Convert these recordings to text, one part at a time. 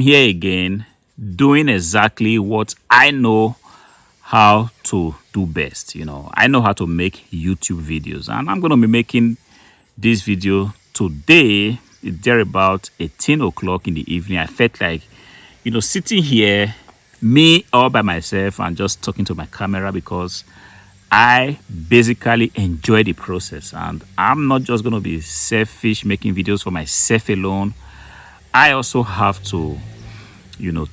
here again doing exactly what I know how to do best. I know how to make YouTube videos, and I'm going to be making this video today. It's there about 18 o'clock in the evening. I felt like, sitting here, me all by myself and just talking to my camera, because I basically enjoy the process, and I'm not just going to be selfish making videos for myself alone. I also have to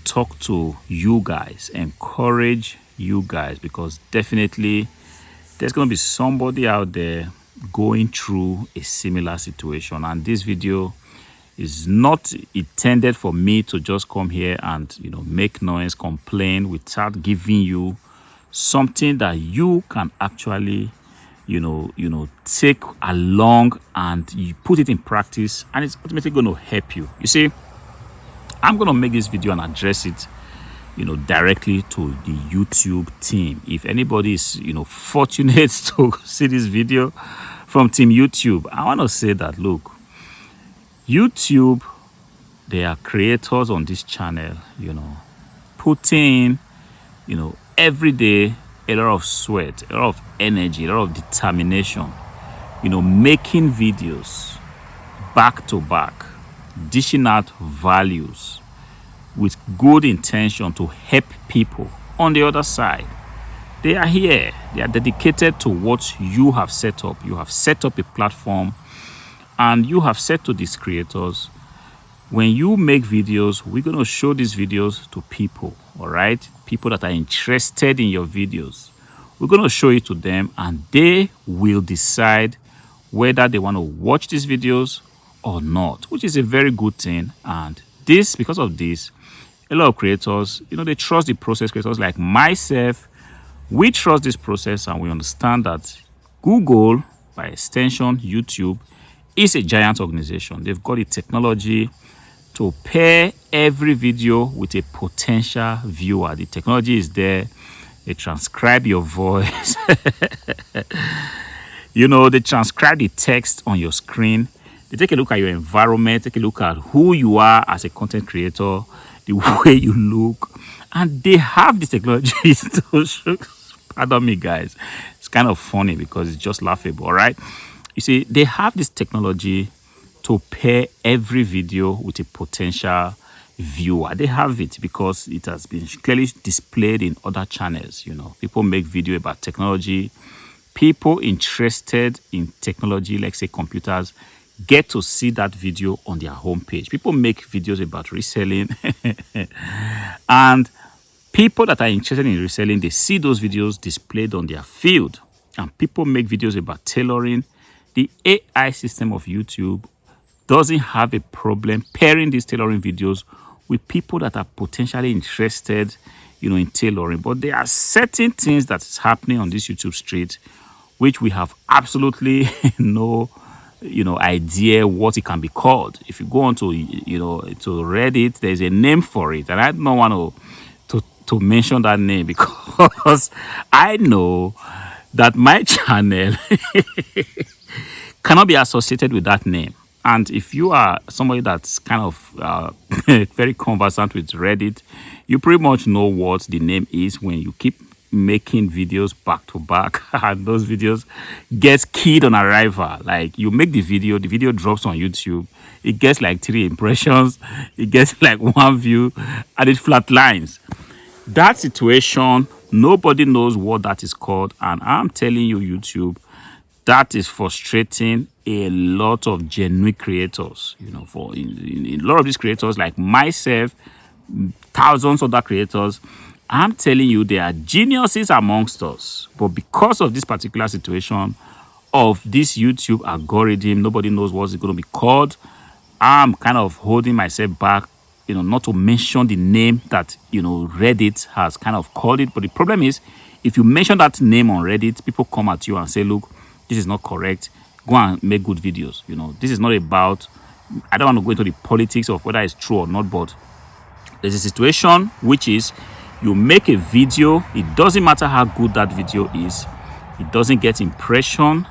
talk to you guys, encourage you guys, because definitely there's going to be somebody out there going through a similar situation. And this video is not intended for me to just come here and make noise, complain, without giving you something that you can actually take along and you put it in practice, and it's ultimately going to help you. You see, I'm going to make this video and address it directly to the YouTube team. If anybody is fortunate to see this video from Team YouTube, I want to say that, look, YouTube, they are creators on this channel, putting every day a lot of sweat, a lot of energy, a lot of determination, making videos back to back, dishing out values with good intention to help people on the other side. They are here. They are dedicated to what you have set up. You have set up a platform, and you have said to these creators, when you make videos, we're going to show these videos to people, all right? People that are interested in your videos. We're going to show it to them, and they will decide whether they want to watch these videos or not, which is a very good thing. And because of this, a lot of creators, they trust the process. Creators like myself, we trust this process, and we understand that Google, by extension YouTube, is a giant organization. They've got the technology to pair every video with a potential viewer. The technology is there. They transcribe your voice. They transcribe the text on your screen. They take a look at your environment, take a look at who you are as a content creator, the way you look, and they have this technology to show. Pardon me, guys. It's kind of funny because it's just laughable, all right? You see, they have this technology to pair every video with a potential viewer. They have it because it has been clearly displayed in other channels. People make video about technology. People interested in technology, like say computers, get to see that video on their homepage. People make videos about reselling and people that are interested in reselling, they see those videos displayed on their field. And people make videos about tailoring. The AI system of YouTube doesn't have a problem pairing these tailoring videos with people that are potentially interested in tailoring. But there are certain things that is happening on this YouTube street which we have absolutely no idea what it can be called. If you go on to to Reddit, there's a name for it, and I don't want to mention that name because I know that my channel cannot be associated with that name. And if you are somebody that's kind of very conversant with Reddit, you pretty much know what the name is when you keep making videos back to back and those videos get keyed on arrival. Like, you make the video drops on YouTube, it gets like 3 impressions, it gets like 1 view, and it flatlines. That situation, nobody knows what that is called, and I'm telling you, YouTube, that is frustrating a lot of genuine creators. For in a lot of these creators like myself, thousands of other creators, I'm telling you, there are geniuses amongst us, but because of this particular situation of this YouTube algorithm, nobody knows what it's going to be called. I'm kind of holding myself back, not to mention the name that Reddit has kind of called it. But the problem is, if you mention that name on Reddit, people come at you and say, look, this is not correct, go and make good videos. This is not about, I don't want to go into the politics of whether it's true or not, but there's a situation which is, you make a video, it doesn't matter how good that video is, it doesn't get impression,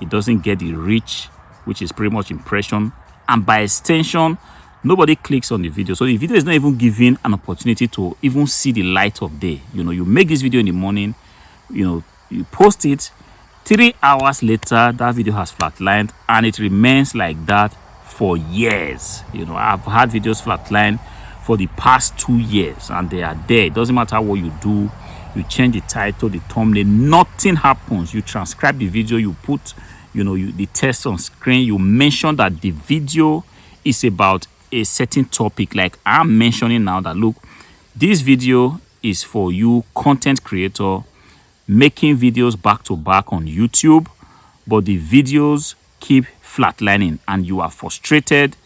it doesn't get the reach, which is pretty much impression, and by extension, nobody clicks on the video. So the video is not even given an opportunity to even see the light of day. You make this video in the morning, you post it, 3 hours later that video has flatlined, and it remains like that for years. I've had videos flatline for the past 2 years, and they are there. It doesn't matter what you do. You change the title, the thumbnail, nothing happens. You transcribe the video, you put the text on screen, you mention that the video is about a certain topic. Like I'm mentioning now that, look, this video is for you content creator making videos back to back on YouTube, but the videos keep flatlining and you are frustrated.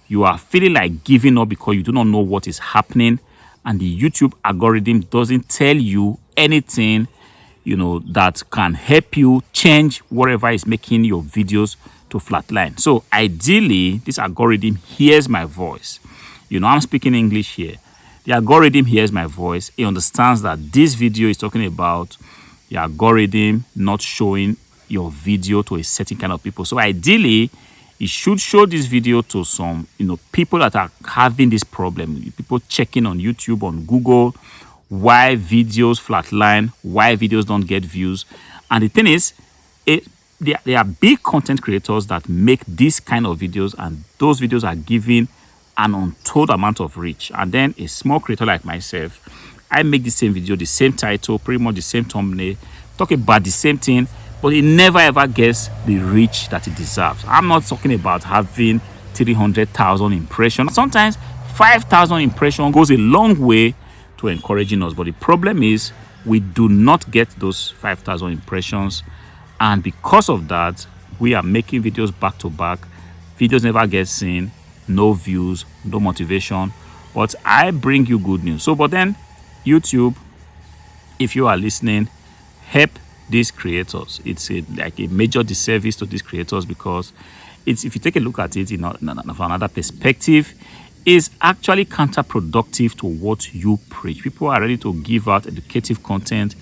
You are feeling like giving up because you do not know what is happening, and the YouTube algorithm doesn't tell you anything that can help you change whatever is making your videos to flatline. So ideally, this algorithm hears my voice. I'm speaking English here. The algorithm hears my voice. It understands that this video is talking about the algorithm not showing your video to a certain kind of people. So ideally, it should show this video to some people that are having this problem. People checking on YouTube, on Google, why videos flatline, why videos don't get views. And the thing is, there are big content creators that make this kind of videos, and those videos are giving an untold amount of reach. And then a small creator like myself, I make the same video, the same title, pretty much the same thumbnail, talk about the same thing, but it never ever gets the reach that it deserves. I'm not talking about having 300,000 impressions. Sometimes 5,000 impressions goes a long way to encouraging us. But the problem is we do not get those 5,000 impressions. And because of that, we are making videos back to back. Videos never get seen, no views, no motivation. But I bring you good news. But then YouTube, if you are listening, help these creators. It's like a major disservice to these creators, because if you take a look at it from another perspective, is actually counterproductive to what you preach. People are ready to give out educative content.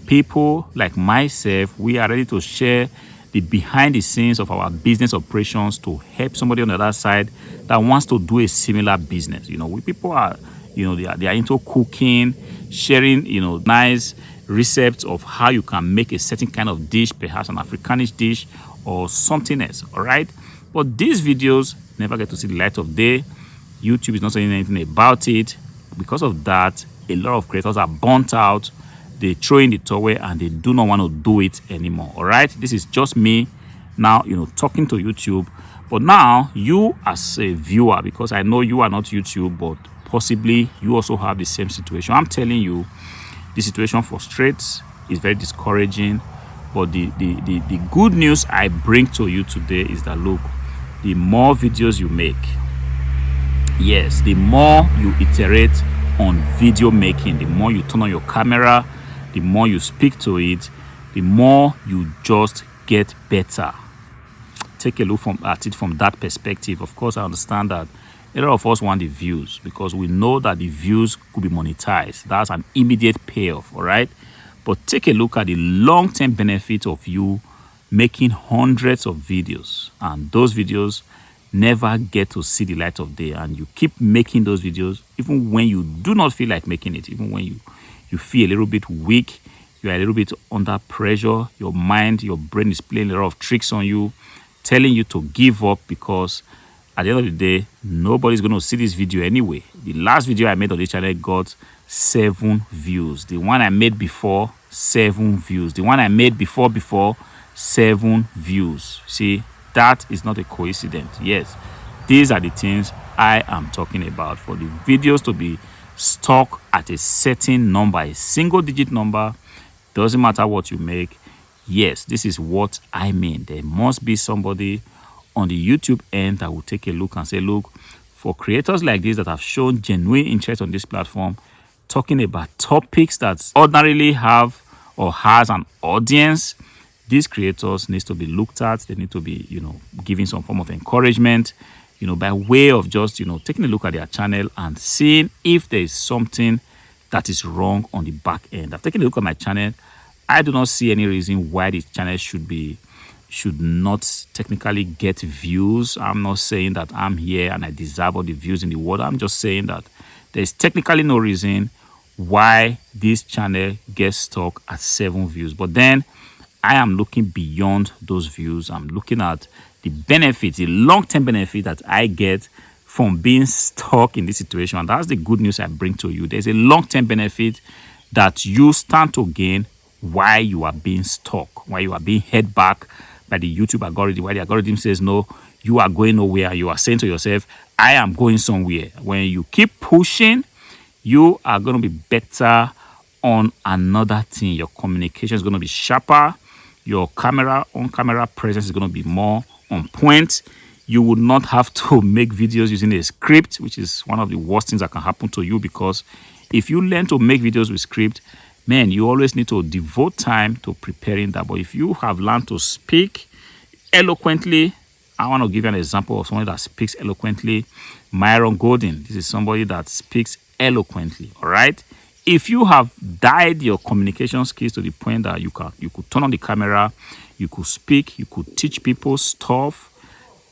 People like myself, we are ready to share the behind the scenes of our business operations to help somebody on the other side that wants to do a similar business. People are, they are into cooking, sharing, nice recepts of how you can make a certain kind of dish, perhaps an Africanish dish or something else. All right. But these videos never get to see the light of day. YouTube is not saying anything about it. Because of that, a lot of creators are burnt out. They throw in the towel and they do not want to do it anymore. All right. This is just me now, talking to YouTube. But now you as a viewer, because I know you are not YouTube, but possibly you also have the same situation. I'm telling you, the situation frustrates, is very discouraging. But the good news I bring to you today is that, look, the more videos you make, yes, the more you iterate on video making, the more you turn on your camera, the more you speak to it, the more you just get better. Take a look at it from that perspective. Of course, I understand that a lot of us want the views because we know that the views could be monetized. That's an immediate payoff, all right? But take a look at the long-term benefit of you making hundreds of videos, and those videos never get to see the light of day, and you keep making those videos even when you do not feel like making it, even when you feel a little bit weak, you are a little bit under pressure, your mind, your brain is playing a lot of tricks on you, telling you to give up, because at the end of the day, nobody's going to see this video anyway. The last video I made on this channel got 7 views. The one I made before, 7 views. The one I made before, 7 views. See, that is not a coincidence. Yes, these are the things I am talking about. For the videos to be stuck at a certain number, a single digit number, doesn't matter what you make. Yes, this is what I mean. There must be somebody on the YouTube end that will take a look and say, look, for creators like this that have shown genuine interest on this platform, talking about topics that ordinarily have or has an audience, these creators needs to be looked at. They need to be, given some form of encouragement, by way of just, taking a look at their channel and seeing if there is something that is wrong on the back end. I've taken a look at my channel. I do not see any reason why the channel should be should not technically get views. I'm not saying that I'm here and I deserve all the views in the world. I'm just saying that there's technically no reason why this channel gets stuck at 7 views. But then I am looking beyond those views. I'm looking at the benefits, the long-term benefit that I get from being stuck in this situation. And that's the good news I bring to you. There's a long-term benefit that you stand to gain while you are being stuck, while you are being held back by the YouTube algorithm, why the algorithm says no, you are going nowhere. You are saying to yourself, I am going somewhere. When you keep pushing, you are going to be better on another thing. Your communication is going to be sharper. Your on-camera presence is going to be more on point. You will not have to make videos using a script, which is one of the worst things that can happen to you, because if you learn to make videos with script, man, you always need to devote time to preparing that. But if you have learned to speak eloquently, I want to give you an example of someone that speaks eloquently. Myron Golden. This is somebody that speaks eloquently. All right. If you have dialed your communication skills to the point that you could turn on the camera, you could speak, you could teach people stuff,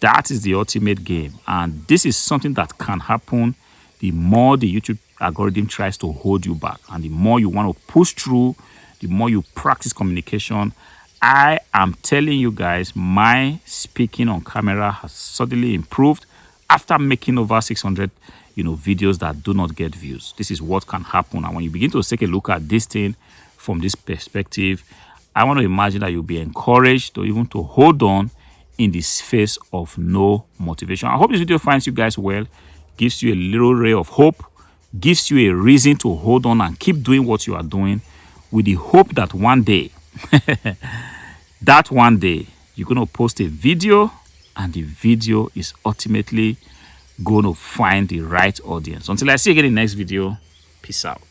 that is the ultimate game. And this is something that can happen the more the YouTube algorithm tries to hold you back, and the more you want to push through, the more you practice communication. I am telling you guys, my speaking on camera has suddenly improved after making over 600 videos that do not get views. This is what can happen. And when you begin to take a look at this thing from this perspective, I want to imagine that you'll be encouraged to even to hold on in this face of no motivation. I hope this video finds you guys well, gives you a little ray of hope, gives you a reason to hold on and keep doing what you are doing, with the hope that one day you're going to post a video, and the video is ultimately going to find the right audience. Until I see you again in the next video, peace out.